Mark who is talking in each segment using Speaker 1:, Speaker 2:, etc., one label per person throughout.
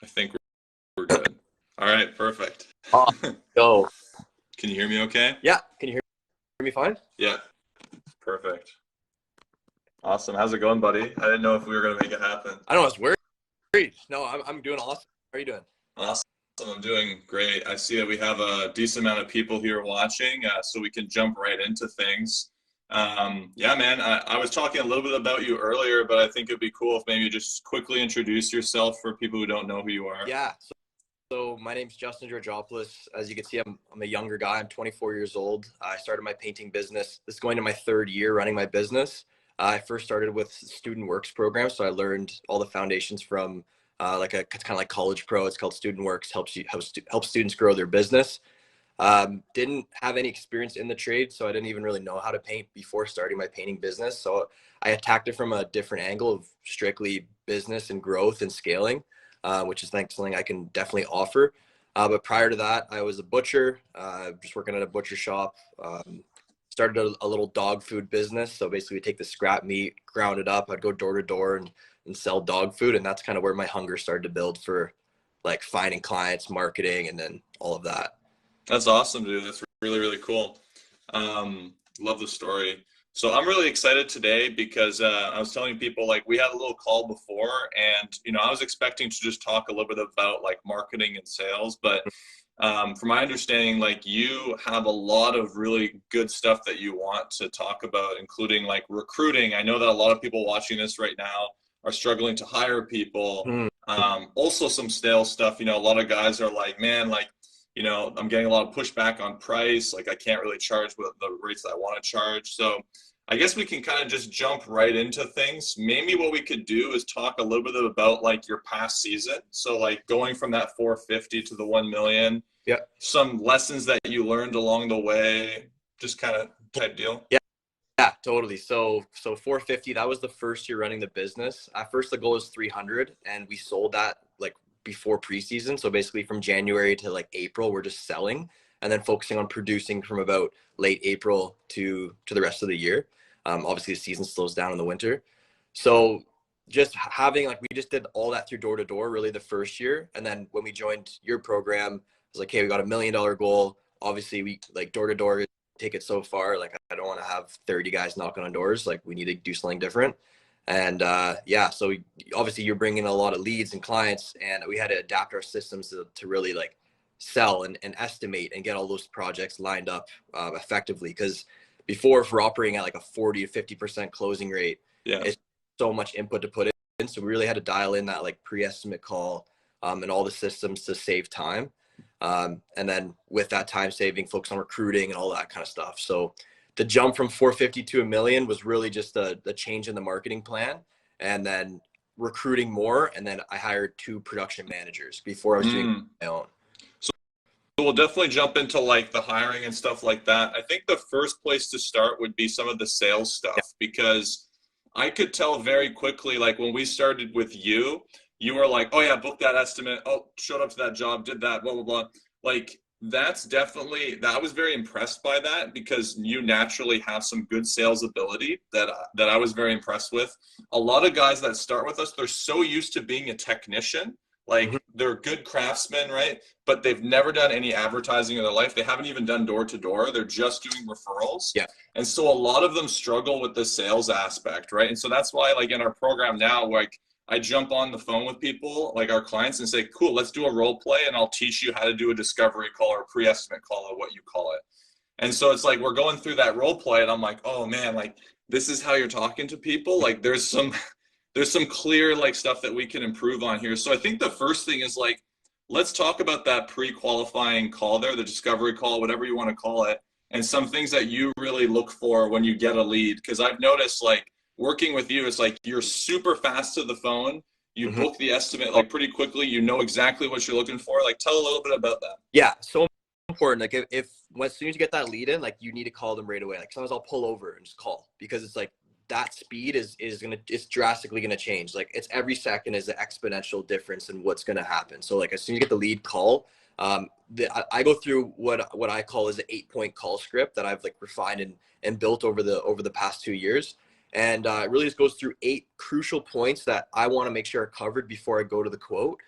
Speaker 1: I think we're good. All right, perfect.
Speaker 2: Go.
Speaker 1: Can you hear me okay?
Speaker 2: Yeah, can you hear me fine?
Speaker 1: Yeah, perfect. Awesome. How's it going, buddy? I didn't know if we were going to make it happen.
Speaker 2: I don't know, it's worried. No, I'm doing awesome. How are you doing?
Speaker 1: Awesome. I'm doing great. I see that we have a decent amount of people here watching, so we can jump right into things. Yeah, man, I was talking a little bit about you earlier, but I think it'd be cool if maybe you just quickly introduce yourself for people who don't know who you are.
Speaker 2: Yeah, so my name's Justin Georgopoulos. As you can see, I'm a younger guy. I'm 24 years old. I started my painting business. This is going to my third year running my business. I first started with Student Works program, so I learned all the foundations from like a kind of like College Pro. It's called Student Works. Helps students grow their business. Didn't have any experience in the trade, so I didn't even really know how to paint before starting my painting business. So I attacked it from a different angle of strictly business and growth and scaling, which is something I can definitely offer. But prior to that, I was a butcher, just working at a butcher shop. Started a little dog food business. So basically, we take the scrap meat, ground it up. I'd go door to door and sell dog food, and that's kind of where my hunger started to build for like finding clients, marketing, and then all of that.
Speaker 1: That's awesome, dude. That's really, really cool. Love the story. So I'm really excited today because I was telling people like we had a little call before, and I was expecting to just talk a little bit about like marketing and sales, but from my understanding, like you have a lot of really good stuff that you want to talk about, including like recruiting. I know that a lot of people watching this right now are struggling to hire people.
Speaker 2: Mm.
Speaker 1: Also some sales stuff. A lot of guys are like, man, like I'm getting a lot of pushback on price. Like I can't really charge what the rates that I want to charge. So I guess we can kind of just jump right into things. Maybe what we could do is talk a little bit about like your past season. So like going from that 450 to the 1 million,
Speaker 2: Yeah.
Speaker 1: some lessons that you learned along the way, just kind of type deal.
Speaker 2: Yeah. Yeah, totally. So 450, that was the first year running the business. At first, the goal was 300, and we sold that like before preseason. So basically from January to like April, we're just selling and then focusing on producing from about late April to the rest of the year. Obviously, the season slows down in the winter. So just having like, we just did all that through door to door really the first year. And then when we joined your program, it was like, hey, we got $1 million goal. Obviously, we like door to door take it so far. Like I don't want to have 30 guys knocking on doors. Like we need to do something different. And yeah, so obviously you're bringing a lot of leads and clients, and we had to adapt our systems to really like sell and estimate and get all those projects lined up effectively. Because before, if we're operating at like a 40 to 50% closing rate,
Speaker 1: Yeah.
Speaker 2: it's so much input to put in. So we really had to dial in that like pre-estimate call and all the systems to save time. And then with that time saving, focus on recruiting and all that kind of stuff. So the jump from 450 to 1 million was really just the change in the marketing plan, and then recruiting more. And then I hired 2 production managers before I was doing my own.
Speaker 1: So we'll definitely jump into like the hiring and stuff like that. I think the first place to start would be some of the sales stuff, because I could tell very quickly, like when we started with you, you were like, oh yeah, book that estimate. Oh, showed up to that job, did that, blah, blah, blah. Like that's definitely, I was very impressed by that because you naturally have some good sales ability that I was very impressed with. A lot of guys that start with us, they're so used to being a technician. Like they're good craftsmen, right? But they've never done any advertising in their life. They haven't even done door to door. They're just doing referrals.
Speaker 2: Yeah.
Speaker 1: And so a lot of them struggle with the sales aspect, right? And so that's why like in our program now, like I jump on the phone with people, like our clients, and say, cool, let's do a role play and I'll teach you how to do a discovery call or a pre-estimate call or what you call it. And so it's like we're going through that role play and I'm like, oh man, like this is how you're talking to people. Like there's some clear like stuff that we can improve on here. So I think the first thing is like, let's talk about that pre-qualifying call there, the discovery call, whatever you want to call it, and some things that you really look for when you get a lead. Because I've noticed like working with you, it's like you're super fast to the phone. You book the estimate like pretty quickly. You know exactly what you're looking for. Like tell a little bit about that.
Speaker 2: Yeah, so important. Like if as soon as you get that lead in, like you need to call them right away. Like sometimes I'll pull over and just call, because it's like that speed it's drastically gonna change. Like it's every second is an exponential difference in what's gonna happen. So like as soon as you get the lead call, I go through what I call is an 8-point call script that I've like refined and built over the past 2 years. And it really just goes through 8 crucial points that I want to make sure are covered before I go to the quote.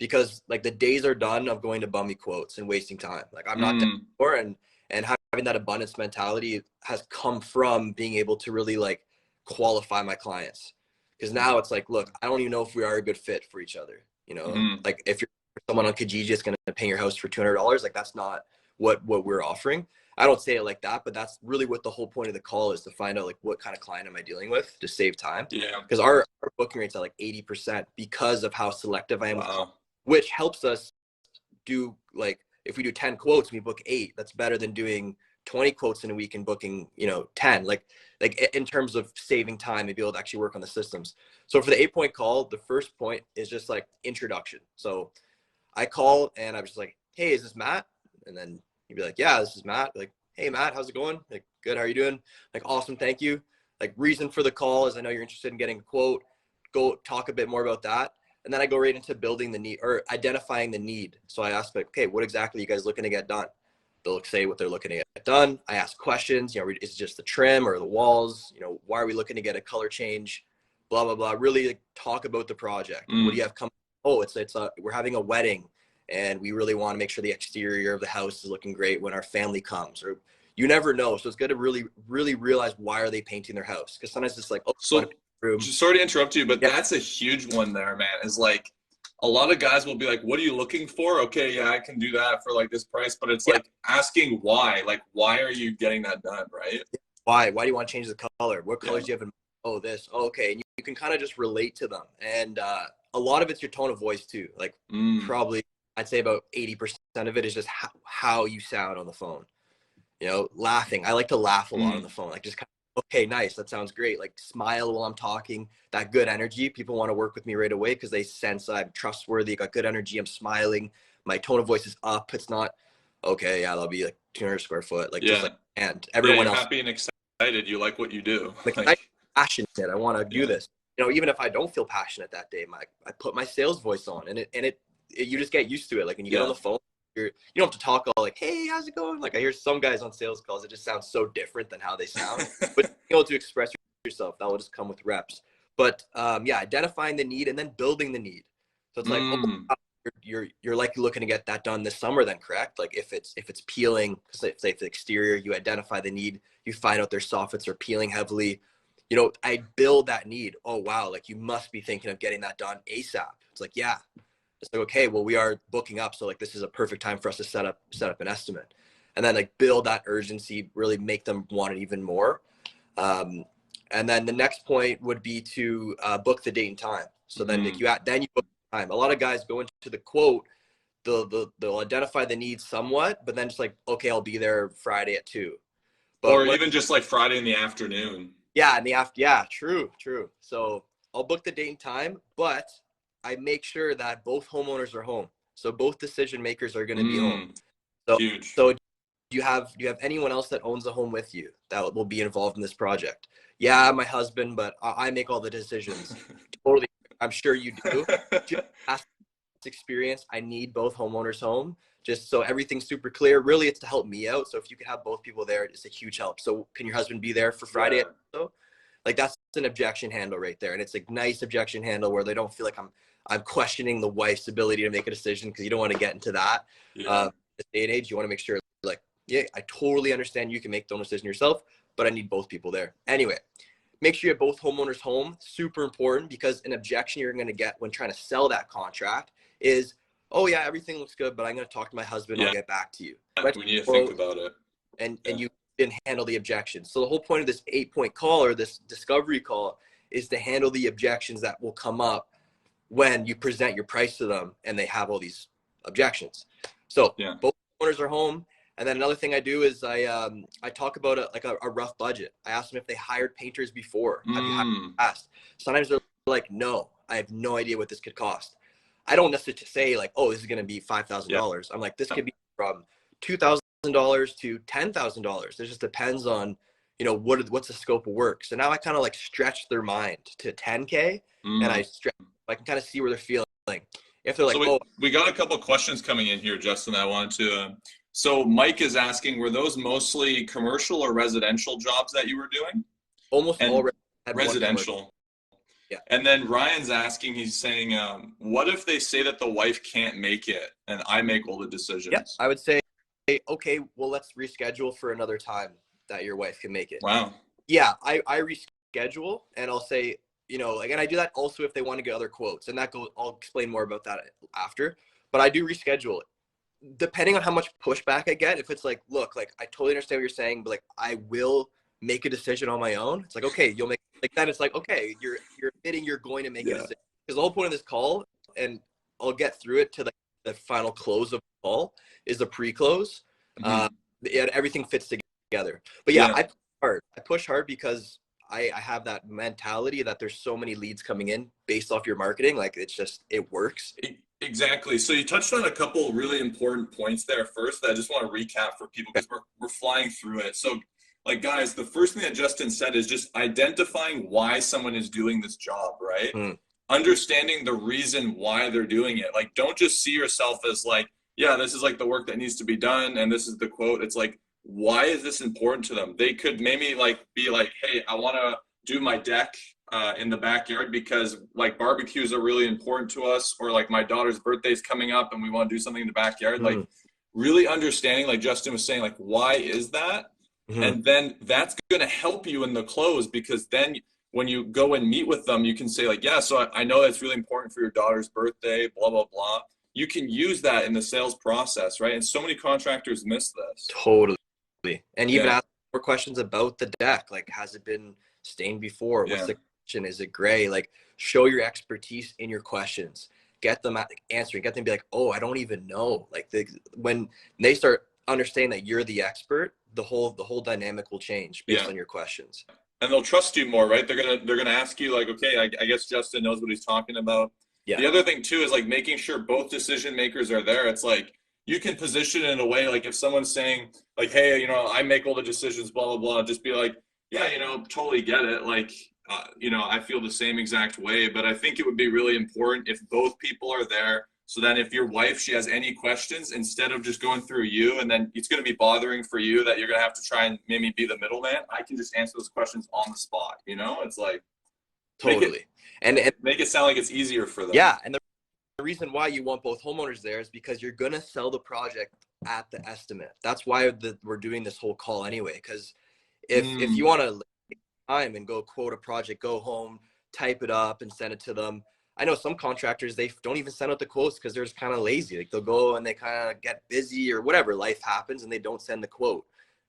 Speaker 2: because like the days are done of going to bummy quotes and wasting time. Like I'm not done for, and having that abundance mentality has come from being able to really like qualify my clients. Because now it's like, look, I don't even know if we are a good fit for each other. You know, like if you're someone on Kijiji that's going to pay your house for $200, like that's not what we're offering. I don't say it like that, but that's really what the whole point of the call is, to find out like what kind of client am I dealing with to save time.
Speaker 1: Yeah.
Speaker 2: Because our booking rates are like 80% because of how selective I am, which helps us do, like, if we do 10 quotes and we book 8, that's better than doing 20 quotes in a week and booking, 10, like in terms of saving time and be able to actually work on the systems. So for the 8-point call, the first point is just like introduction. So I call and I'm just like, hey, is this Matt? And then you'd be like, yeah, this is Matt. Like, hey, Matt, how's it going? Like, good. How are you doing? Like, awesome. Thank you. Like, reason for the call is I know you're interested in getting a quote. Go talk a bit more about that. And then I go right into building the need, or identifying the need. So I ask, like, okay, what exactly are you guys looking to get done? They'll say what they're looking to get done. I ask questions, is it just the trim or the walls? Why are we looking to get a color change? Blah, blah, blah. Really like, talk about the project. What do you have coming? Oh, we're having a wedding and we really want to make sure the exterior of the house is looking great when our family comes, or you never know. So it's good to really, really realize, why are they painting their house? Because sometimes it's like, oh,
Speaker 1: so sorry to interrupt you, but that's a huge one there, man. Is like, a lot of guys will be like, what are you looking for? Okay, yeah, I can do that for like this price. But it's like asking why. Like, why are you getting that done, right?
Speaker 2: Why do you want to change the color? What colors do you have in? Oh, this. Oh, okay. And you can kind of just relate to them. And a lot of it's your tone of voice too. Like probably I'd say about 80% of it is just how you sound on the phone. Laughing. I like to laugh a lot on the phone. Like, just kind of, okay, nice. That sounds great. Like, smile while I'm talking. That good energy. People want to work with me right away because they sense I'm trustworthy, got good energy. I'm smiling. My tone of voice is up. It's not, okay, yeah, that'll be like 200 square foot. Like, just like, and everyone else.
Speaker 1: Happy and excited. You like what you do.
Speaker 2: Like, I'm passionate. I want to do this. Even if I don't feel passionate that day, I put my sales voice on, and you just get used to it. Like, when you get on the phone, you don't have to talk all like, hey, how's it going? Like, I hear some guys on sales calls, it just sounds so different than how they sound. But being able to express yourself, that will just come with reps. But identifying the need and then building the need. So it's like, you're likely looking to get that done this summer, then, correct? Like, if it's peeling, say if the exterior, you identify the need, you find out their soffits are peeling heavily. I build that need. Oh, wow. Like, you must be thinking of getting that done ASAP. It's like, yeah. It's like, okay, well, we are booking up. So like, this is a perfect time for us to set up an estimate, and then like build that urgency, really make them want it even more. And then the next point would be to book the date and time. So then you book the time. A lot of guys go into the quote, they'll identify the needs somewhat, but then just like, okay, I'll be there Friday at 2.
Speaker 1: Or even just like Friday in the afternoon.
Speaker 2: Yeah, in the after. Yeah, true. So I'll book the date and time, but I make sure that both homeowners are home. So both decision makers are going to be home. So,
Speaker 1: huge.
Speaker 2: So do you have anyone else that owns a home with you that will be involved in this project? Yeah, my husband, but I make all the decisions. Totally. I'm sure you do. Just ask experience. I need both homeowners home, just so everything's super clear. Really, it's to help me out. So if you could have both people there, it's a huge help. So can your husband be there for Friday?
Speaker 1: Yeah.
Speaker 2: So, like, that's an objection handle right there. And it's a nice objection handle where they don't feel like I'm questioning the wife's ability to make a decision, because you don't want to get into that. This day and age, you want to make sure, like, yeah, I totally understand you can make the own decision yourself, but I need both people there. Anyway, make sure you have both homeowners home. Super important, because an objection you're going to get when trying to sell that contract is, oh yeah, everything looks good, but I'm going to talk to my husband. I'll get back to you.
Speaker 1: We need to think about it.
Speaker 2: And you didn't handle the objections. So the whole point of this 8-point call, or this discovery call, is to handle the objections that will come up when you present your price to them and they have all these objections. So both owners are home. And then another thing I do is I talk about a rough budget. I ask them if they hired painters before. Have you hired in the past? Sometimes they're like, no, I have no idea what this could cost. I don't necessarily say like, oh, this is going to be $5,000. I'm like, this could be from $2,000 to $10,000. It just depends on, what's the scope of work. So now I kind of like stretch their mind to 10K, and I can kind of see where they're feeling. If they're like,
Speaker 1: we got a couple of questions coming in here, Justin. I wanted to. So Mike is asking, were those mostly commercial or residential jobs that you were doing?
Speaker 2: Almost all
Speaker 1: residential.
Speaker 2: Yeah.
Speaker 1: And then Ryan's asking, he's saying, what if they say that the wife can't make it and I make all the
Speaker 2: Yeah.
Speaker 1: decisions?
Speaker 2: I would say, okay, well, let's reschedule for another time that your wife can make it.
Speaker 1: Wow.
Speaker 2: Yeah, I reschedule, and I'll say, like, and I do that also if they want to get other quotes, and I'll explain more about that after. But I do reschedule it, depending on how much pushback I get. If it's like, look, like I totally understand what you're saying, but like I will make a decision on my own. It's like, okay, you'll make like that. It's like, okay, you're admitting you're going to make a
Speaker 1: Yeah.
Speaker 2: decision, because the whole point of this call, and I'll get through it to the final close of the call, is the pre-close.
Speaker 1: Mm-hmm.
Speaker 2: Everything fits together. But yeah,
Speaker 1: Yeah.
Speaker 2: I push hard because I have that mentality that there's so many leads coming in based off your marketing. Like it works.
Speaker 1: Exactly. So you touched on a couple really important points there first that I just want to recap for people because we're flying through it. So like guys, the first thing that Justin said is just identifying why someone is doing this job, right? Understanding the reason why they're doing it. Like don't just see yourself as like, yeah, this is like the work that needs to be done and this is the quote. It's like, why is this important to them? They could maybe like be like, hey, I want to do my deck in the backyard because like barbecues are really important to us, or like my daughter's birthday's coming up and we want to do something in the backyard. Like really understanding, like Justin was saying, like why is that? And then that's going to help you in the close, because then when you go and meet with them, you can say like, yeah, so I know that's really important for your daughter's birthday, blah, blah, blah. You can use that in the sales process, right? And so many contractors miss this.
Speaker 2: Totally. And even
Speaker 1: Yeah.
Speaker 2: ask more questions about the deck. Like, has it been stained before? What's the condition? Is it gray? Like, show your expertise in your questions. Get them answering. Get them to be like, oh, I don't even know. Like, when they start understanding that you're the expert, the whole dynamic will change based on your questions.
Speaker 1: And they'll trust you more, right? They're gonna ask you like, okay, I guess Justin knows what he's talking about.
Speaker 2: Yeah.
Speaker 1: The other thing too is like making sure both decision makers are there. It's like you can position it in a way like if someone's saying like, hey, I make all the decisions, blah blah blah, just be like, yeah, totally get it. Like, I feel the same exact way. But I think it would be really important if both people are there. So then if your wife, she has any questions, instead of just going through you and then it's going to be bothering for you that you're going to have to try and maybe be the middleman, I can just answer those questions on the spot. It's like
Speaker 2: totally.
Speaker 1: Make it sound like it's easier for them.
Speaker 2: Yeah. And the reason why you want both homeowners there is because you're going to sell the project at the estimate. That's why we're doing this whole call anyway. Because if you want to time and go quote a project, go home, type it up and send it to them. I know some contractors, they don't even send out the quotes because they're just kind of lazy. Like they'll go and they kind of get busy or whatever, life happens, and they don't send the quote.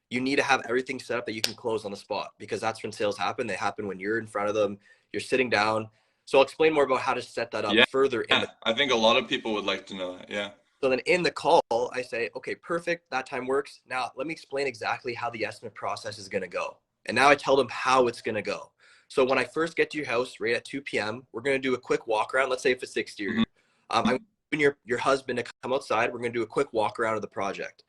Speaker 2: You need to have everything set up that you can close on the spot, because that's when sales happen. They happen when you're in front of them, you're sitting down. So I'll explain more about how to set that up further.
Speaker 1: I think a lot of people would like to know that. Yeah.
Speaker 2: So then in the call, I say, okay, perfect. That time works. Now let me explain exactly how the estimate process is going to go. And now I tell them how it's going to go. So when I first get to your house right at 2 p.m., we're going to do a quick walk around. Let's say if it's exterior. I'm going your husband to come outside. We're going to do a quick walk around of the project.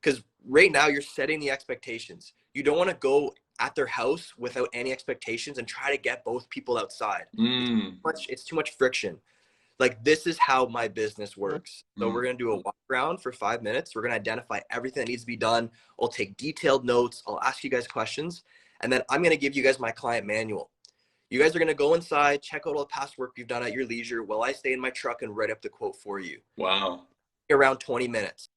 Speaker 2: Because right now you're setting the expectations. You don't want to go at their house without any expectations and try to get both people outside. It's too much friction. Like, this is how my business works. So we're going to do a walk around for 5 minutes. We're going to identify everything that needs to be done. I'll take detailed notes. I'll ask you guys questions. And then I'm going to give you guys my client manual. You guys are going to go inside, check out all the past work you've done at your leisure while I stay in my truck and write up the quote for you.
Speaker 1: Wow.
Speaker 2: Around 20 minutes.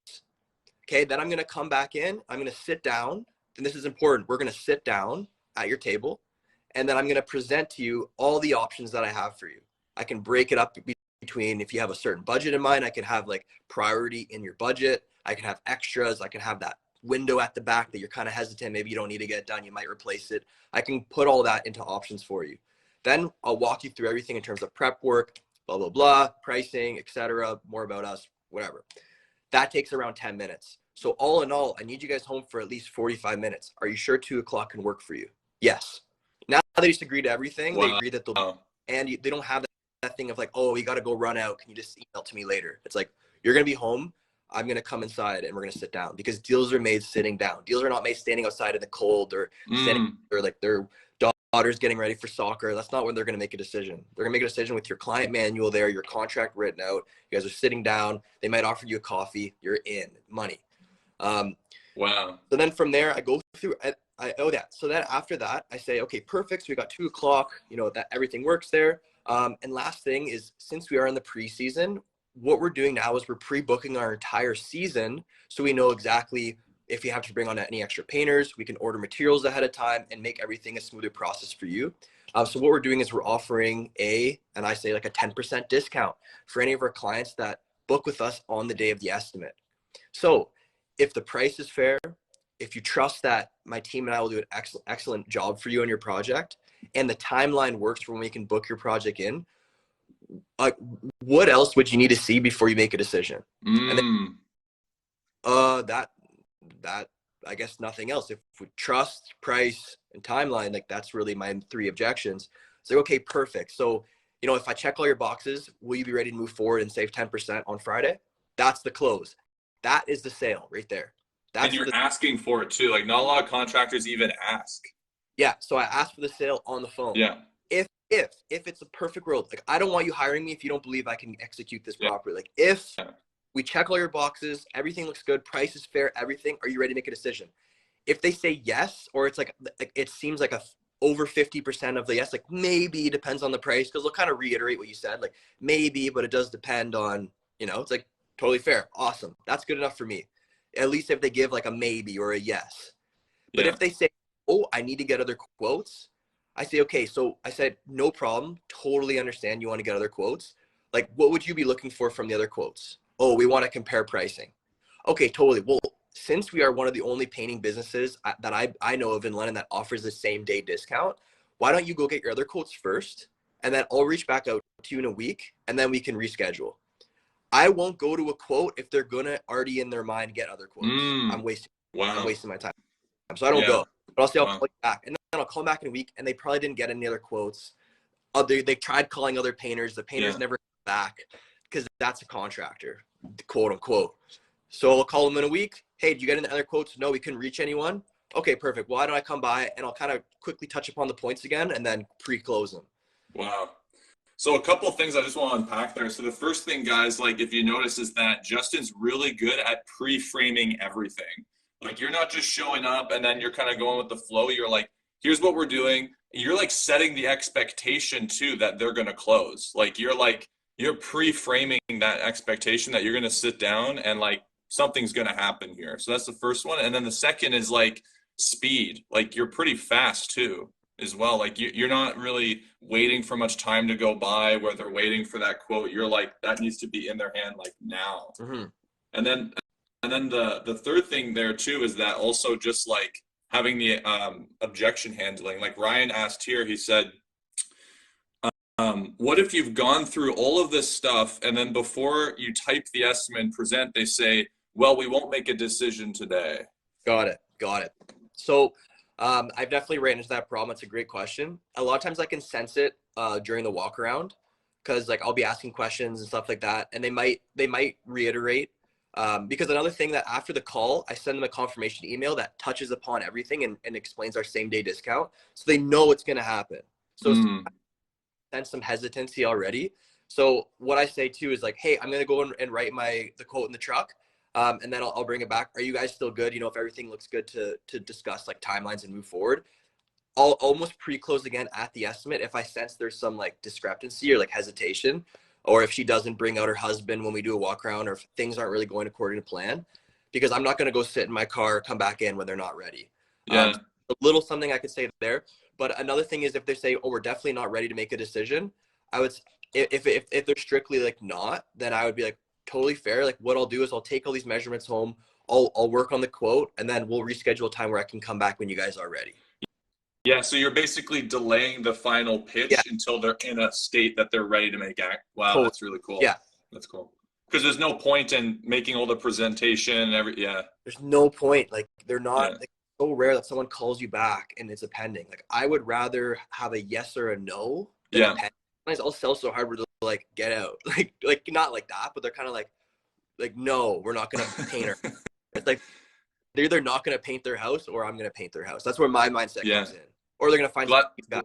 Speaker 2: Okay, then I'm going to come back in. I'm going to sit down. And this is important. We're going to sit down at your table. And then I'm going to present to you all the options that I have for you. I can break it up between, if you have a certain budget in mind, I can have like priority in your budget. I can have extras. I can have that window at the back that you're kind of hesitant. Maybe you don't need to get it done. You might replace it. I can put all that into options for you. Then I'll walk you through everything in terms of prep work, blah, blah, blah, pricing, etc. More about us, whatever. That takes around 10 minutes. So all in all, I need you guys home for at least 45 minutes. Are you sure 2 o'clock can work for you? Yes. Now they just agree to everything. Wow. They agree that they don't have that thing of like, oh, you got to go run out. Can you just email to me later? It's like, you're going to be home. I'm going to come inside and we're going to sit down, because deals are made sitting down. Deals are not made standing outside in the cold or standing or like their daughter's getting ready for soccer. That's not when they're going to make a decision. They're going to make a decision with your client manual there, your contract written out. You guys are sitting down. They might offer you a coffee. You're in money.
Speaker 1: Wow.
Speaker 2: So then from there, I go through, oh, yeah. So then after that, I say, okay, perfect. So we got 2 o'clock, that everything works there. And last thing is, since we are in the preseason, what we're doing now is we're pre-booking our entire season. So we know exactly if you have to bring on any extra painters, we can order materials ahead of time and make everything a smoother process for you. So what we're doing is we're offering and I say like a 10% discount for any of our clients that book with us on the day of the estimate. So if the price is fair, if you trust that my team and I will do an excellent job for you on your project, and the timeline works for when we can book your project in, like, what else would you need to see before you make a decision? And then, that I guess nothing else. If we trust, price, and timeline, like that's really my 3 objections. It's like, okay, perfect. So, if I check all your boxes, will you be ready to move forward and save 10% on Friday? That's the close. That is the sale right there.
Speaker 1: And
Speaker 2: That's
Speaker 1: you're
Speaker 2: the
Speaker 1: asking for it too. Like not a lot of contractors even ask.
Speaker 2: Yeah. So I asked for the sale on the phone.
Speaker 1: Yeah.
Speaker 2: If it's a perfect world, like I don't want you hiring me if you don't believe I can execute this
Speaker 1: Yeah.
Speaker 2: properly. Like if
Speaker 1: Yeah.
Speaker 2: we check all your boxes, everything looks good, price is fair, everything, are you ready to make a decision? If they say yes, or it's like it seems like over 50% of the yes, like maybe depends on the price, because they'll kind of reiterate what you said, like maybe, but it does depend on, it's like totally fair. Awesome. That's good enough for me. At least if they give like a maybe or a yes. But
Speaker 1: Yeah.
Speaker 2: if they say, oh, I need to get other quotes, I say, okay, so I said, no problem. Totally understand you want to get other quotes. Like, what would you be looking for from the other quotes? Oh, we want to compare pricing. Okay, totally. Well, since we are one of the only painting businesses that I know of in London that offers the same day discount, why don't you go get your other quotes first? And then I'll reach back out to you in a week and then we can reschedule. I won't go to a quote if they're going to already in their mind get other quotes. I'm
Speaker 1: Wow.
Speaker 2: wasting my time. So I don't
Speaker 1: Yeah.
Speaker 2: go. But I'll say I'll
Speaker 1: Wow.
Speaker 2: call you back. And then I'll call back in a week and they probably didn't get any other quotes. They tried calling other painters. The painters
Speaker 1: Yeah.
Speaker 2: never come back because that's a contractor, quote unquote. So I'll call them in a week. Hey, did you get any other quotes? No, we couldn't reach anyone. Okay, perfect. Why don't I come by and I'll kind of quickly touch upon the points again and then pre-close them.
Speaker 1: Wow. So a couple of things I just want to unpack there. So the first thing, guys, like if you notice, is that Justin's really good at pre-framing everything. Like you're not just showing up and then you're kind of going with the flow. You're like, here's what we're doing. You're like setting the expectation too that they're going to close. You're pre-framing that expectation that you're going to sit down and like something's going to happen here. So that's the first one. And then the second is like speed. Like you're pretty fast too as well. Like you're not really waiting for much time to go by where they're waiting for that quote. You're like, that needs to be in their hand like now.
Speaker 2: Mm-hmm.
Speaker 1: And then the third thing there too is that also just like having the objection handling. Like Ryan asked here, he said, what if you've gone through all of this stuff and then before you type the estimate and present, they say, well, we won't make a decision today.
Speaker 2: Got it. So I've definitely ran into that problem. It's a great question. A lot of times I can sense it during the walk around because like I'll be asking questions and stuff like that, and they might reiterate. Because another thing that after the call, I send them a confirmation email that touches upon everything and explains our same day discount, so they know it's going to happen. So sense some hesitancy already. So what I say too is like, hey, I'm going to go and write the quote in the truck. And then I'll bring it back. Are you guys still good? If everything looks good to discuss like timelines and move forward, I'll almost pre-close again at the estimate if I sense there's some like discrepancy or like hesitation, or if she doesn't bring out her husband when we do a walk around, or if things aren't really going according to plan, because I'm not going to go sit in my car, come back in when they're not ready.
Speaker 1: Yeah.
Speaker 2: A little something I could say there. But another thing is if they say, oh, we're definitely not ready to make a decision, I would, if they're strictly like not, then I would be like, totally fair. Like what I'll do is I'll take all these measurements home. I'll work on the quote and then we'll reschedule a time where I can come back when you guys are ready.
Speaker 1: Yeah, so you're basically delaying the final
Speaker 2: Yeah,
Speaker 1: pitch until they're in a state that they're ready to make act. Wow,
Speaker 2: totally.
Speaker 1: that's really cool.
Speaker 2: Yeah.
Speaker 1: That's cool. Because there's no point in making all the presentation and yeah.
Speaker 2: There's no point. Like they're not
Speaker 1: Yeah.
Speaker 2: like so rare that someone calls you back and it's a pending. Like I would rather have a yes or a no than a
Speaker 1: Yeah.
Speaker 2: pending. Sometimes I'll sell so hard where they're like, get out. Like not like that, but they're kind of like no, we're not gonna paint her. It's like they're either not gonna paint their house or I'm gonna paint their house. That's where my mindset
Speaker 1: Yeah.
Speaker 2: comes in. Or they're gonna find
Speaker 1: Glad,
Speaker 2: something back.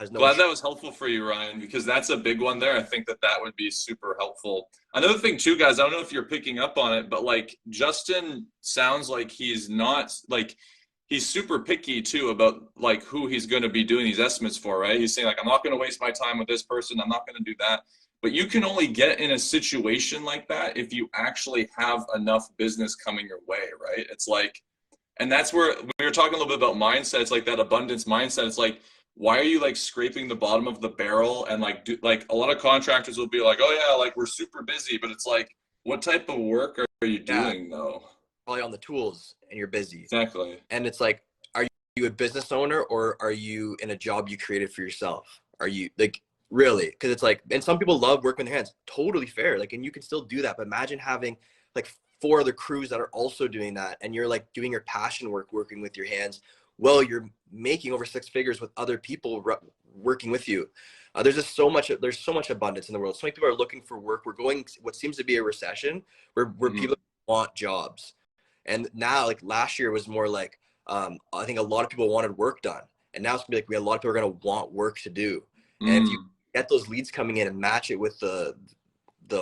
Speaker 2: has no
Speaker 1: Glad
Speaker 2: insurance.
Speaker 1: that was helpful for you, Ryan, because that's a big one there. I think that that would be super helpful. Another thing too, guys, I don't know if you're picking up on it, but like Justin sounds like he's not like he's super picky too about like who he's going to be doing these estimates for, right? He's saying like I'm not going to waste my time with this person. I'm not going to do that. But you can only get in a situation like that if you actually have enough business coming your way, right? It's like, and that's where we were talking a little bit about mindset. It's like that abundance mindset. It's like, why are you like scraping the bottom of the barrel and like do like a lot of contractors will be like, oh yeah, like we're super busy, but it's like, what type of work are you
Speaker 2: Yeah,
Speaker 1: doing though?
Speaker 2: probably on the tools and you're busy.
Speaker 1: Exactly.
Speaker 2: And it's like, are you a business owner or are you in a job you created for yourself? Are you like really? Because it's like, and some people love working with their hands. Totally fair. Like, and you can still do that. But imagine having like four other crews that are also doing that, and you're like doing your passion work, working with your hands. Well, you're making over six figures with other people working with you. There's just so much. There's so much abundance in the world. So many people are looking for work. We're going what seems to be a recession, where
Speaker 1: Mm-hmm.
Speaker 2: people want jobs. And now, like last year was more like, I think a lot of people wanted work done. And now it's gonna be like, we have a lot of people are going to want work to do. And if you
Speaker 1: Mm.
Speaker 2: get those leads coming in and match it with the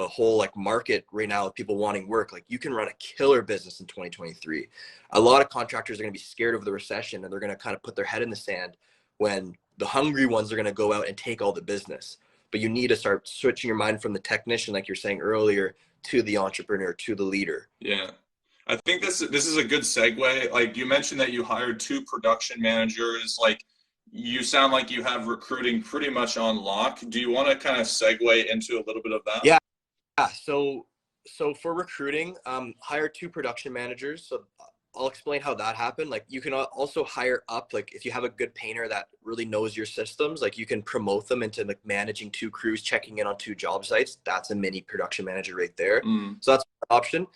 Speaker 2: whole like market right now of people wanting work, like you can run a killer business in 2023. A lot of contractors are going to be scared of the recession and they're going to kind of put their head in the sand when the hungry ones are going to go out and take all the business. But you need to start switching your mind from the technician, like you're saying earlier, to the entrepreneur, to the leader.
Speaker 1: Yeah. I think this is a good segue. Like you mentioned that you hired two production managers. Like you sound like you have recruiting pretty much on lock. Do you want to kind of segue into a little bit of that?
Speaker 2: Yeah. So for recruiting, hire two production managers. So I'll explain how that happened. Like you can also hire up, like if you have a good painter that really knows your systems, like you can promote them into like managing two crews, checking in on two job sites. That's a mini production manager right there.
Speaker 1: Mm.
Speaker 2: So that's an option.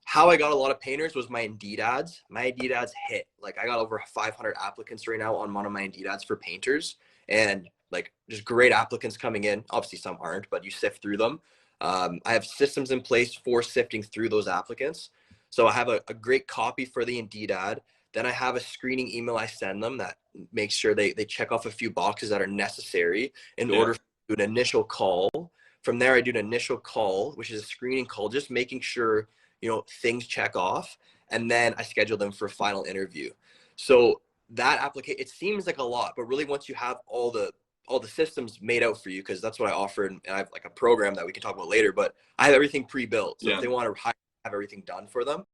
Speaker 2: How I got a lot of painters was my Indeed ads. My Indeed ads hit. Like I got over 500 applicants right now on one of my Indeed ads for painters, and like just great applicants coming in. Obviously some aren't, but you sift through them. I have systems in place for sifting through those applicants. So I have a great copy for the Indeed ad. Then I have a screening email I send them that makes sure they check off a few boxes that are necessary in
Speaker 1: Yeah.
Speaker 2: order to do an initial call. From there, I do an initial call, which is a screening call, just making sure, things check off. And then I schedule them for a final interview. So that application, it seems like a lot, but really once you have all the systems made out for you, because that's what I offer, and I have like a program that we can talk about later, but I have everything pre-built. So if
Speaker 1: Yeah.
Speaker 2: they want to have everything done for them,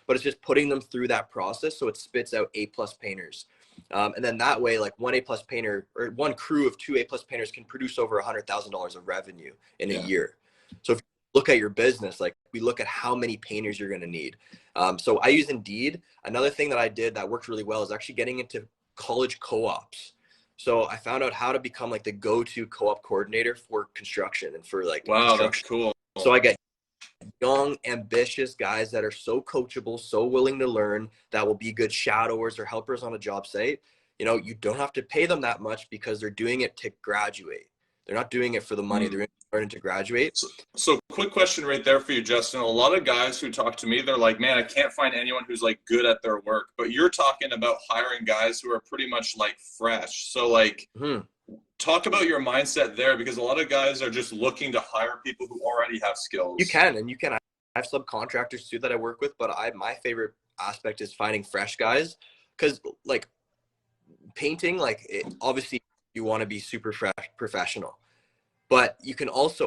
Speaker 2: but it's just putting them through that process so it spits out A+ painters. And then that way, like one A+ painter or one crew of two A+ painters can produce over $100,000 of revenue in a
Speaker 1: Yeah.
Speaker 2: year. So if you look at your business, like we look at how many painters you're going to need. So I use Indeed. Another thing that I did that worked really well is actually getting into college co-ops. So I found out how to become like the go-to co-op coordinator for construction and for like
Speaker 1: Wow, that's
Speaker 2: construction.
Speaker 1: cool.
Speaker 2: So I get young, ambitious guys that are so coachable, so willing to learn, that will be good shadowers or helpers on a job site. You don't have to pay them that much because they're doing it to graduate. They're not doing it for the money.
Speaker 1: Mm.
Speaker 2: They're learning to graduate.
Speaker 1: So quick question right there for you, Justin. A lot of guys who talk to me, they're like, man, I can't find anyone who's like good at their work. But you're talking about hiring guys who are pretty much like fresh. So like, talk about your mindset there, because a lot of guys are just looking to hire people who already have
Speaker 2: You
Speaker 1: skills.
Speaker 2: can, and you can. I have subcontractors too that I work with, but my favorite aspect is finding fresh guys, because like painting, like obviously you want to be super fresh, professional, but you can also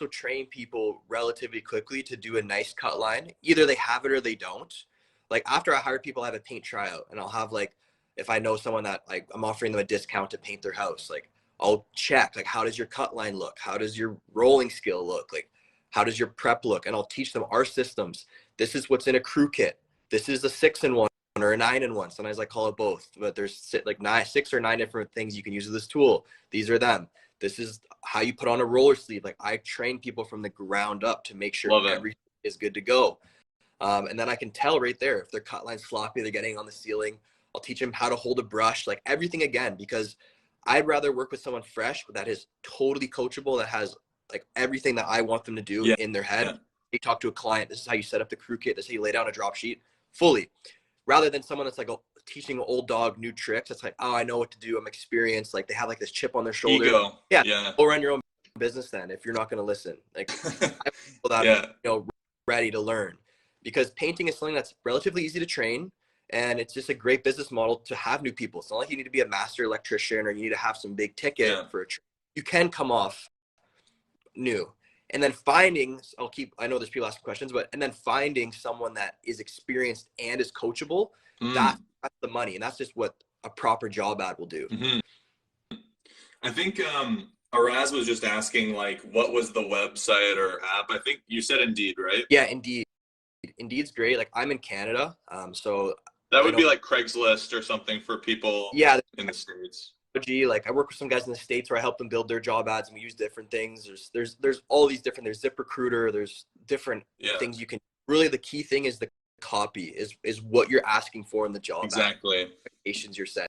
Speaker 2: train people relatively quickly to do a nice cut line. Either they have it or they don't. Like after I hire people, I have a paint tryout, and I'll have like, if I know someone that like I'm offering them a discount to paint their house, like I'll check like, how does your cut line look? How does your rolling skill look? Like how does your prep look? And I'll teach them our systems. This is what's in a crew kit. This is a 6-in-1 or a 9-in-1. Sometimes I call it both, but there's like 6 or 9 different things you can use with this tool. These are them. This is how you put on a roller sleeve. Like I train people from the ground up to make sure everything is good to go. And then I can tell right there if their cut line's sloppy, they're getting on the ceiling. I'll teach them how to hold a brush, like everything again, because I'd rather work with someone fresh that is totally coachable, that has like everything that I want them to do in their head.
Speaker 1: Yeah.
Speaker 2: You talk to a client, this is how you set up the crew kit, this is how you lay down a drop sheet fully, rather than someone that's like teaching old dog new tricks. It's like, oh, I know what to do. I'm experienced. Like they have like this chip on their shoulder.
Speaker 1: Ego.
Speaker 2: Yeah.
Speaker 1: Yeah.
Speaker 2: Go run your own business then if you're not going to listen. Like I have people that
Speaker 1: Yeah.
Speaker 2: ready to learn, because painting is something that's relatively easy to train. And it's just a great business model to have new people. It's not like you need to be a master electrician or you need to have some big ticket for a trade. You can come off new. And then finding, I know there's people asking questions, and then finding someone that is experienced and is coachable, that's the money. And that's just what a proper job ad will do.
Speaker 1: Mm-hmm. I think Araz was just asking, like, what was the website or app? I think you said Indeed, right?
Speaker 2: Yeah, Indeed. Indeed's great. Like I'm in Canada, so
Speaker 1: that would be like Craigslist or something for people in the States.
Speaker 2: Like I work with some guys in the States where I help them build their job ads, and we use different things. There's all these different, there's ZipRecruiter, there's different things you can, really the key thing is the copy is what you're asking for in the job.
Speaker 1: Exactly.
Speaker 2: Expectations you're setting.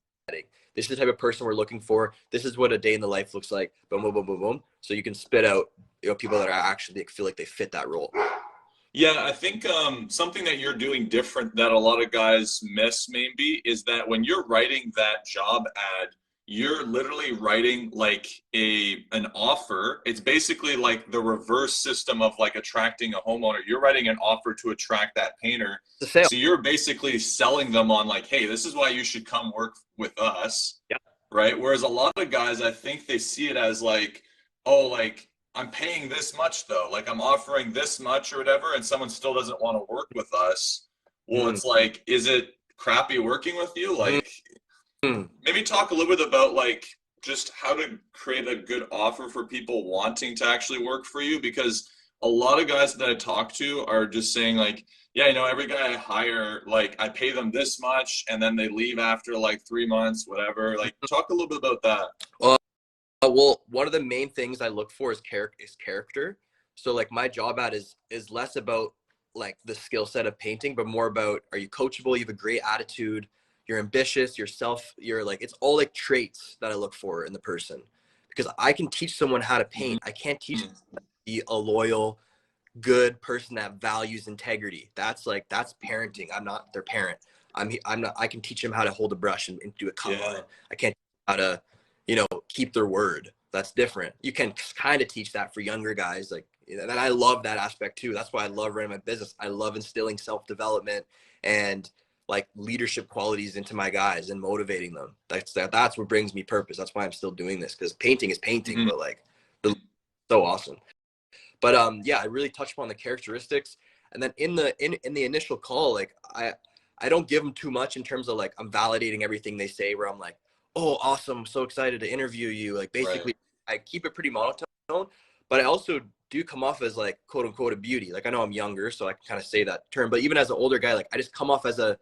Speaker 2: This is the type of person we're looking for. This is what a day in the life looks like. Boom, boom, boom, boom, boom. So you can spit out, people that are actually feel like they fit that role.
Speaker 1: Yeah, I think something that you're doing different that a lot of guys miss maybe is that when you're writing that job ad, you're literally writing like an offer. It's basically like the reverse system of like attracting a homeowner. You're writing an offer to attract that painter. So you're basically selling them on like, hey, this is why you should come work with us.
Speaker 2: Yeah.
Speaker 1: Right. Whereas a lot of guys, I think they see it as like, oh, like I'm paying this much though. Like I'm offering this much or whatever, and someone still doesn't want to work with us. Well, it's like, is it crappy working with you? Like, maybe talk a little bit about like just how to create a good offer for people wanting to actually work for you, because a lot of guys that I talk to are just saying like, yeah, every guy I hire, like I pay them this much and then they leave after like 3 months, whatever. Like talk a little bit about that.
Speaker 2: Well, one of the main things I look for is character. So like my job ad is less about like the skill set of painting, but more about, are you coachable? You have a great attitude. You're ambitious, you're like, it's all like traits that I look for in the person, because I can teach someone how to paint. I can't teach them to be a loyal, good person that values integrity. That's parenting. I'm not their parent. I can teach them how to hold a brush and do a color line. I can't teach them how to, keep their word. That's different. You can kind of teach that for younger guys. Like, and I love that aspect too. That's why I love running my business. I love instilling self-development and like leadership qualities into my guys and motivating them. That's what brings me purpose. That's why I'm still doing this, because painting is painting, but like so awesome. But I really touch upon the characteristics, and then in the initial call, like I don't give them too much in terms of like I'm validating everything they say, where I'm like, oh awesome, so excited to interview you. Like basically I keep it pretty monotone, but I also do come off as like quote unquote a beauty. Like I know I'm younger, so I can kind of say that term, but even as an older guy, like I just come off as a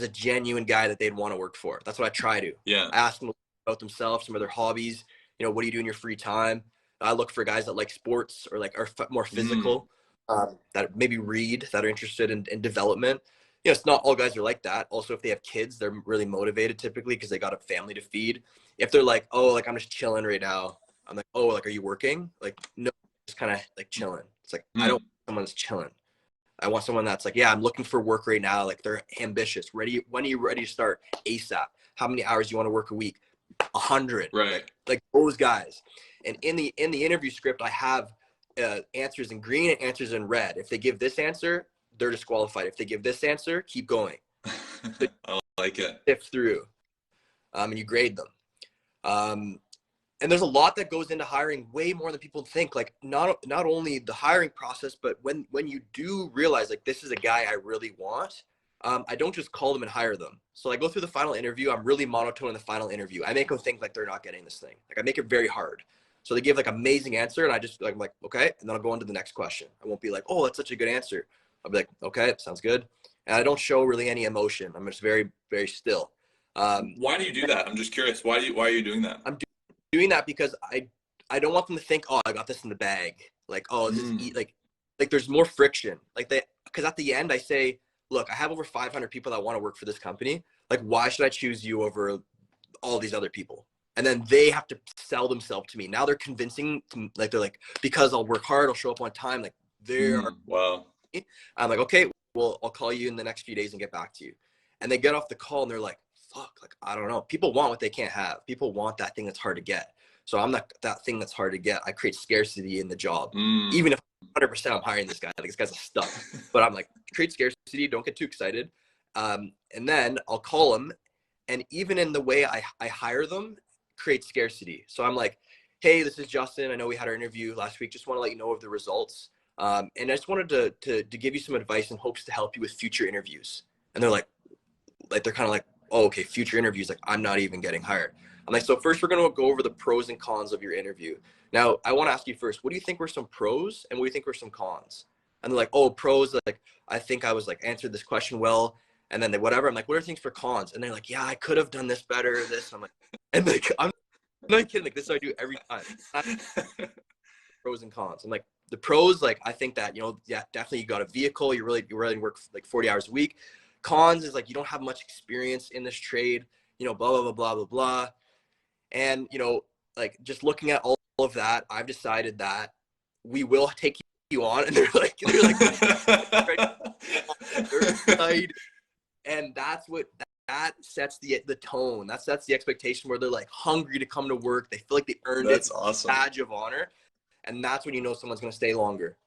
Speaker 2: genuine guy that they'd want to work for. That's what I try to. I ask them about themselves, some of their hobbies. What do you do in your free time? I look for guys that like sports or like are more physical, that maybe read, that are interested in development. It's not all guys are like that. Also, if they have kids, they're really motivated typically because they got a family to feed. If they're like, oh, like I'm just chilling right now, I'm like, oh, like are you working? Like no, just kind of like chilling. It's like I don't want someone that's chilling. I want someone that's like, yeah, I'm looking for work right now. Like they're ambitious. Ready? When are you ready to start? ASAP. How many hours do you want to work a week? 100.
Speaker 1: Right.
Speaker 2: Like those guys. And in the interview script, I have answers in green and answers in red. If they give this answer, they're disqualified. If they give this answer, keep going.
Speaker 1: I like it.
Speaker 2: Sift through, and you grade them. And there's a lot that goes into hiring, way more than people think. Like not only the hiring process, but when you do realize like this is a guy I really want, I don't just call them and hire them. So I go through the final interview. I'm really monotone in the final interview. I make them think like they're not getting this thing. Like I make it very hard. So they give like amazing answer, and I'm like, okay, and then I'll go on to the next question. I won't be like, oh, that's such a good answer. I'll be like, okay, sounds good. And I don't show really any emotion. I'm just very, very still.
Speaker 1: Why do you do that? I'm just curious. Why are you doing that?
Speaker 2: I'm doing that because I don't want them to think, oh, I got this in the bag. Like, oh, this is like there's more friction. Like because at the end I say, look, I have over 500 people that want to work for this company. Like, why should I choose you over all these other people? And then they have to sell themselves to me. Now they're convincing, like they're like, because I'll work hard, I'll show up on time. Like they're
Speaker 1: wow.
Speaker 2: I'm like, okay, well, I'll call you in the next few days and get back to you. And they get off the call and they're like, fuck, like, I don't know. People want what they can't have. People want that thing that's hard to get. So I'm not that thing that's hard to get. I create scarcity in the job. Even if 100% I'm hiring this guy, like this guy's a stud. But I'm like, create scarcity, don't get too excited. And then I'll call them. And even in the way I hire them, create scarcity. So I'm like, hey, this is Justin. I know we had our interview last week. Just want to let you know of the results. And I just wanted to give you some advice in hopes to help you with future interviews. And they're like they're kind of like, oh, okay, future interviews. Like, I'm not even getting hired. I'm like, so first we're going to go over the pros and cons of your interview. Now, I want to ask you first, what do you think were some pros and what do you think were some cons? And they're like, oh, pros, like, I think I was like answered this question well. And then whatever. I'm like, what are things for cons? And they're like, yeah, I could have done this better. This. I'm like, and like, I'm not kidding. Like, this is what I do every time. Pros and cons. I'm like, the pros, like, I think that, yeah, definitely you got a vehicle. You really work like 40 hours a week. Cons is like, you don't have much experience in this trade, blah, blah, blah, blah, blah, blah. And, like, just looking at all of that, I've decided that we will take you on. And they're like, and that's what, that sets the tone. That sets the expectation where they're like hungry to come to work. They feel like they earned
Speaker 1: That's
Speaker 2: it.
Speaker 1: awesome.
Speaker 2: Badge of honor. And that's when you know someone's going to stay longer.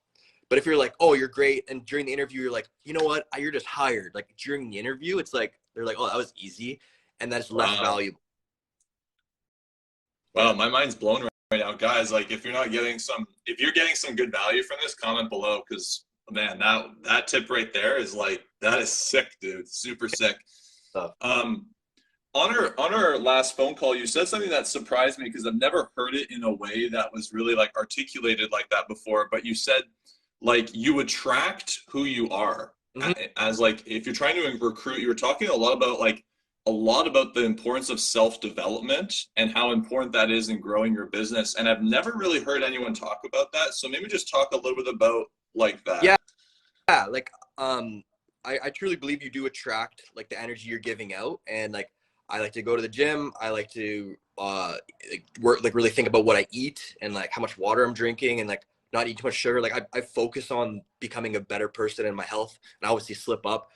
Speaker 2: But if you're like, oh, you're great, and during the interview, you're like, you know what, you're just hired. Like, during the interview, it's like, they're like, oh, that was easy. And that's less valuable.
Speaker 1: Wow, my mind's blown right now. Guys, like, if you're getting some good value from this, comment below, because, man, that tip right there is like, that is sick, dude. Super sick. On our last phone call, you said something that surprised me because I've never heard it in a way that was really like articulated like that before. But you said like you attract who you are. As like if you're trying to recruit, you were talking a lot about the importance of self-development and how important that is in growing your business. And I've never really heard anyone talk about that. So maybe just talk a little bit about like that.
Speaker 2: Yeah. Like I truly believe you do attract like the energy you're giving out. And like I like to go to the gym. I like to work, like really think about what I eat and like how much water I'm drinking and like not eat too much sugar. Like I focus on becoming a better person in my health, and I obviously slip up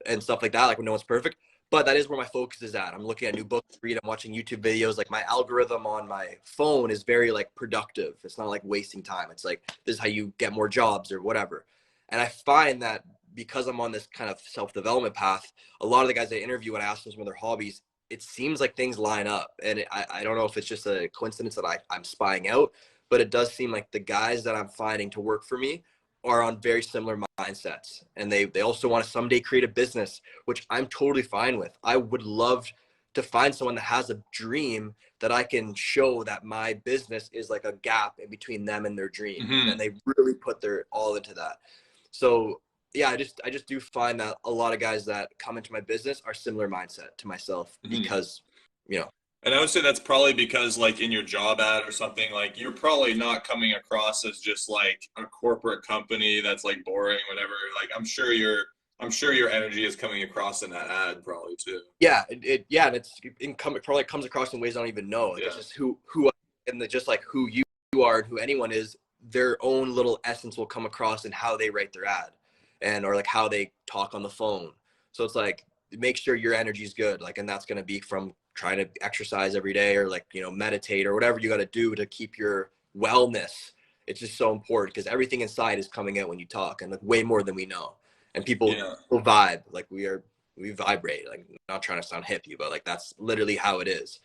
Speaker 2: and stuff like that, like when no one's perfect. But that is where my focus is at. I'm looking at new books to read. I'm watching YouTube videos. Like my algorithm on my phone is very like productive. It's not like wasting time. It's like, this is how you get more jobs or whatever. And I find that because I'm on this kind of self-development path, a lot of the guys I interview, when I ask them some of their hobbies, it seems like things line up. And I don't know if it's just a coincidence that I'm spying out, but it does seem like the guys that I'm finding to work for me are on very similar mindsets. And they also want to someday create a business, which I'm totally fine with. I would love to find someone that has a dream that I can show that my business is like a gap in between them and their dream. And they really put their all into that. So yeah, I just do find that a lot of guys that come into my business are similar mindset to myself because,
Speaker 1: And I would say that's probably because like in your job ad or something, like you're probably not coming across as just like a corporate company that's like boring, whatever. Like I'm sure your energy is coming across in that ad probably too.
Speaker 2: Yeah, it probably comes across in ways I don't even know. Like it's just who and just like who you are and who anyone is, their own little essence will come across in how they write their ad or like how they talk on the phone. So it's like, make sure your energy is good. Like, and that's going to be from trying to exercise every day or like, meditate or whatever you got to do to keep your wellness. It's just so important because everything inside is coming out when you talk, and like way more than we know. And people will vibe. Like we vibrate, like not trying to sound hippie, but like that's literally how it is.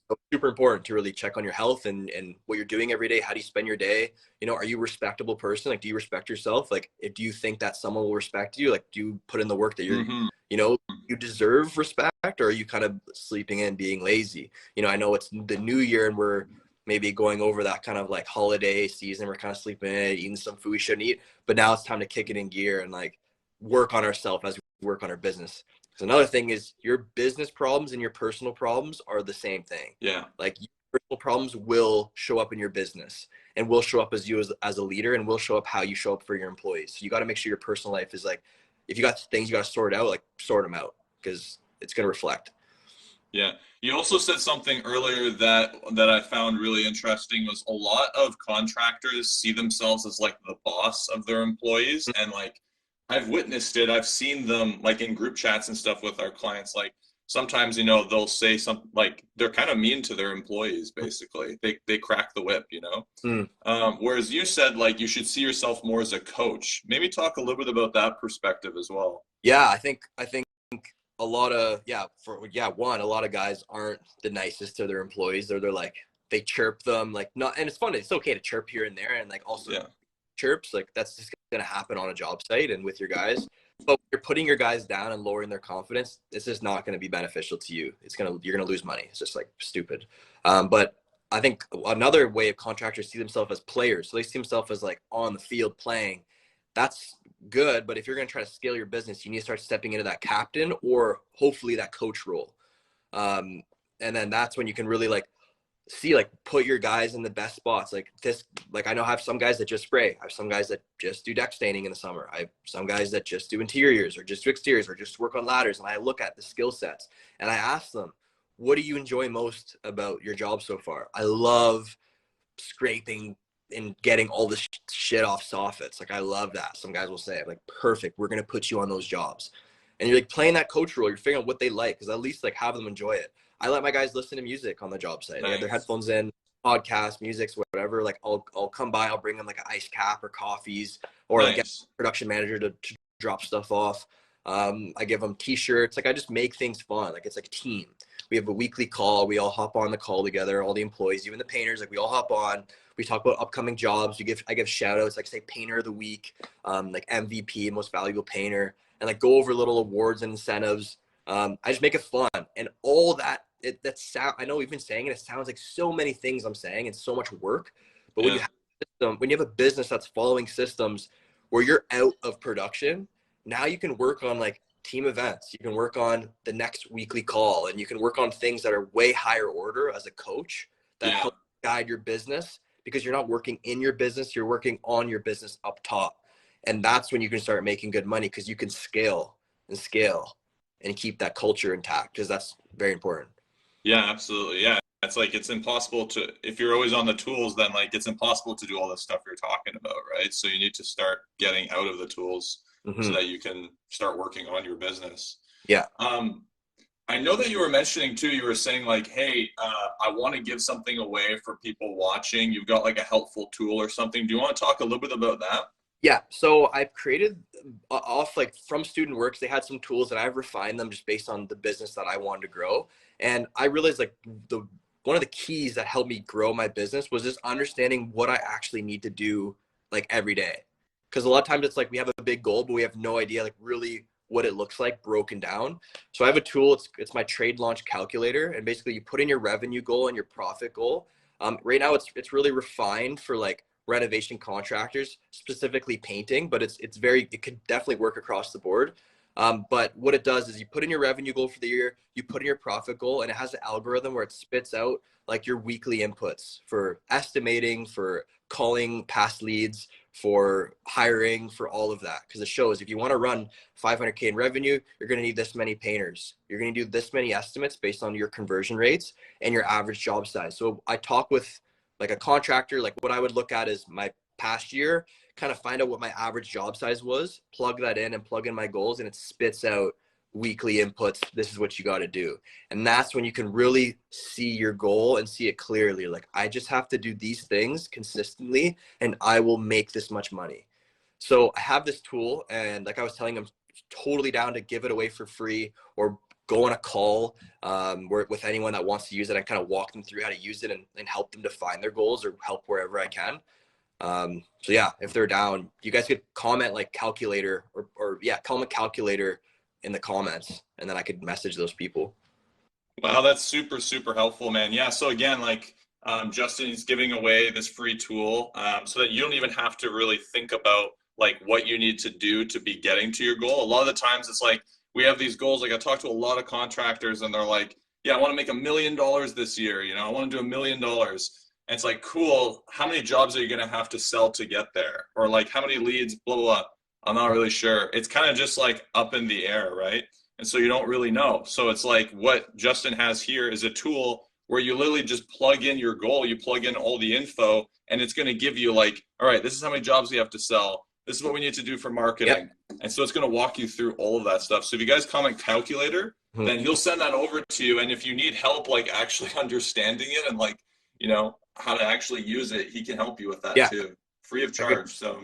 Speaker 2: So super important to really check on your health and what you're doing every day. How do you spend your day? Are you a respectable person? Like, do you respect yourself? Like, do you think that someone will respect you? Like, do you put in the work that you're, you deserve respect, or are you kind of sleeping in, being lazy? I know it's the new year and we're maybe going over that kind of like holiday season. We're kind of sleeping in, eating some food we shouldn't eat, but now it's time to kick it in gear and like work on ourselves as we work on our business. So another thing is your business problems and your personal problems are the same thing.
Speaker 1: Yeah.
Speaker 2: Like your personal problems will show up in your business and will show up as you as a leader, and will show up how you show up for your employees. So you got to make sure your personal life is like, if you got things you got to sort out, like sort them out because it's going to reflect.
Speaker 1: Yeah. You also said something earlier that I found really interesting was a lot of contractors see themselves as like the boss of their employees. And like, I've witnessed it. I've seen them like in group chats and stuff with our clients. Like sometimes, you know, they'll say something like they're kind of mean to their employees, basically. They crack the whip, you know?
Speaker 2: Mm.
Speaker 1: Whereas you said like you should see yourself more as a coach. Maybe talk a little bit about that perspective as well.
Speaker 2: Yeah, I think a lot of a lot of guys aren't the nicest to their employees. They're like they chirp them like not, and it's fun. It's okay to chirp here and there, and like also
Speaker 1: Yeah.
Speaker 2: chirps like that's just gonna happen on a job site and with your guys. But when you're putting your guys down and lowering their confidence, this is not going to be beneficial to you. You're gonna lose money. It's just like stupid. But I think another way of contractors see themselves as players. So they see themselves as like on the field playing. That's good, but if you're going to try to scale your business, you need to start stepping into that captain or hopefully that coach role. Um, and then that's when you can really like see, like put your guys in the best spots. Like this, like I know I have some guys that just spray. I have some guys that just do deck staining in the summer. I have some guys that just do interiors or just do exteriors or just work on ladders. And I look at the skill sets and I ask them, what do you enjoy most about your job so far? I love scraping and getting all the shit off soffits. Like I love that. Some guys will say, like, perfect, we're gonna put you on those jobs. And you're like playing that coach role. You're figuring out what they like, because at least like have them enjoy it. I let my guys listen to music on the job site. They have their
Speaker 1: Nice.
Speaker 2: headphones in, podcasts, music, whatever. Like I'll come by, I'll bring them like an ice cap or coffees, or like get
Speaker 1: Nice.
Speaker 2: a production manager to drop stuff off. I give them t-shirts. Like I just make things fun. Like it's like a team. We have a weekly call. We all hop on the call together, all the employees, even the painters. Like we all hop on. We talk about upcoming jobs. I give shout outs, like say painter of the week, like MVP, most valuable painter, and like go over little awards and incentives. I just make it fun, and all that. That sound. I know we've been saying it. It sounds like so many things I'm saying, and so much work. But
Speaker 1: Yeah.
Speaker 2: when you have a business that's following systems where you're out of production, now you can work on like team events. You can work on the next weekly call, and you can work on things that are way higher order as a coach that
Speaker 1: Yeah.
Speaker 2: help guide your business, because you're not working in your business, you're working on your business up top. And that's when you can start making good money, because you can scale and keep that culture intact, because that's very important.
Speaker 1: Yeah, absolutely. Yeah. It's like it's impossible to if you're always on the tools, then like it's impossible to do all the stuff you're talking about, right? So you need to start getting out of the tools so
Speaker 2: Hmm.
Speaker 1: that you can start working on your business.
Speaker 2: Yeah.
Speaker 1: Um, I know that you were mentioning too, you were saying like, hey, I want to give something away for people watching. You've got like a helpful tool or something. Do you want to talk a little bit about that?
Speaker 2: Yeah, so I've created off like from Student Works. They had some tools and I've refined them just based on the business that I wanted to grow. And I realized like the one of the keys that helped me grow my business was just understanding what I actually need to do like every day. Because a lot of times it's like we have a big goal, but we have no idea like really what it looks like broken down. So I have a tool. It's my trade launch calculator, and basically you put in your revenue goal and your profit goal. Right now it's really refined for like renovation contractors, specifically painting, but it could definitely work across the board. But what it does is you put in your revenue goal for the year, you put in your profit goal, and it has an algorithm where it spits out like your weekly inputs for estimating, for calling past leads, for hiring, for all of that. Because it shows if you want to run 500K in revenue, you're going to need this many painters. You're going to do this many estimates based on your conversion rates and your average job size. So I talk with like a contractor, like what I would look at is my past year, kind of find out what my average job size was, plug that in and plug in my goals, and it spits out weekly inputs. This is what you got to do. And that's when you can really see your goal and see it clearly. Like, I just have to do these things consistently and I will make this much money. So I have this tool, and like I was telling them, totally down to give it away for free or go on a call with anyone that wants to use it. I kind of walk them through how to use it and help them define their goals or help wherever I can. So yeah, if they're down, you guys could comment like calculator or yeah, comment calculator in the comments, and then I could message those people.
Speaker 1: Wow, that's super, super helpful, man. Yeah. So again, like Justin is giving away this free tool so that you don't even have to really think about like what you need to do to be getting to your goal. A lot of the times it's like we have these goals. Like I talk to a lot of contractors and they're like, yeah, I want to make $1 million this year. You know, I want to do $1 million. And it's like, cool. How many jobs are you going to have to sell to get there? Or like how many leads, blah, blah, blah. I'm not really sure. It's kind of just like up in the air, right? And so you don't really know. So it's like what Justin has here is a tool where you literally just plug in your goal, you plug in all the info, and it's going to give you like, all right, this is how many jobs you have to sell. This is what we need to do for
Speaker 2: Yep.
Speaker 1: marketing. And so it's going to walk you through all of that stuff. So if you guys comment calculator,
Speaker 2: Mhm.
Speaker 1: then he'll send that over to you. And if you need help, like actually understanding it and like, how to actually use it, he can help you with that
Speaker 2: Yeah.
Speaker 1: too, free of
Speaker 2: Agree.
Speaker 1: charge. So,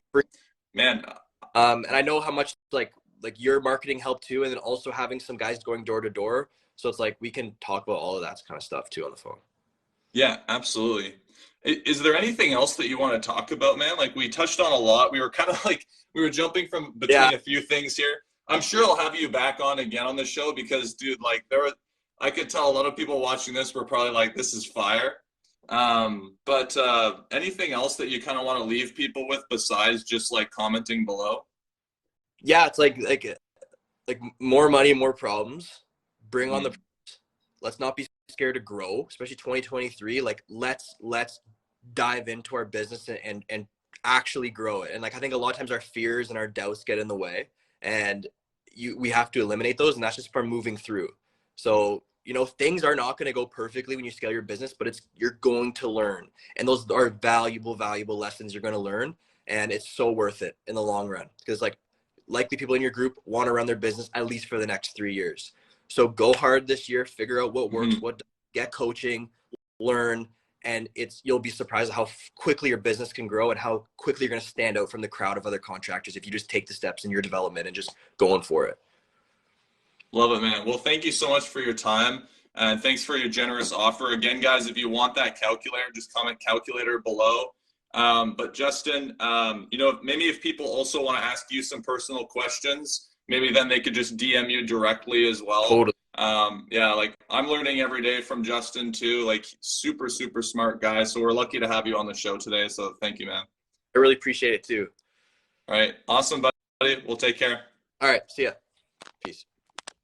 Speaker 1: man,
Speaker 2: And I know how much like your marketing helped too, and then also having some guys going door to door. So it's like we can talk about all of that kind of stuff too on the phone.
Speaker 1: yeah, absolutely. Is there anything else that you want to talk about, man? Like we touched on a lot. We were kind of like we were jumping from
Speaker 2: Yeah.
Speaker 1: between a few things here. I'm sure I'll have you back on again on the show because, dude, like I could tell a lot of people watching this were probably like, this is fire. But anything else that you kind of want to leave people with besides just like commenting below?
Speaker 2: Yeah, it's like more money, more problems. Bring on the.
Speaker 1: Mm.
Speaker 2: Let's not be scared to grow, especially 2023. Like let's dive into our business and actually grow it. And like I think a lot of times our fears and our doubts get in the way, and we have to eliminate those, and that's just from moving through. So things are not going to go perfectly when you scale your business, but you're going to learn, and those are valuable lessons you're going to learn, and it's so worth it in the long run because likely people in your group want to run their business at least for the next 3 years. So go hard this year, figure out what works, get coaching, learn, and you'll be surprised at how quickly your business can grow and how quickly you're going to stand out from the crowd of other contractors if you just take the steps in your development and just going for it.
Speaker 1: Love it, man. Well, thank you so much for your time. And thanks for your generous offer. Again, guys, if you want that calculator, just comment calculator below. But Justin, maybe if people also want to ask you some personal questions, maybe then they could just DM you directly as well.
Speaker 2: Totally.
Speaker 1: Yeah, like I'm learning every day from Justin too, like super, super smart guy. So we're lucky to have you on the show today. So thank you, man.
Speaker 2: I really appreciate it too.
Speaker 1: All right. Awesome, buddy. We'll take care.
Speaker 2: All right. See ya. Peace.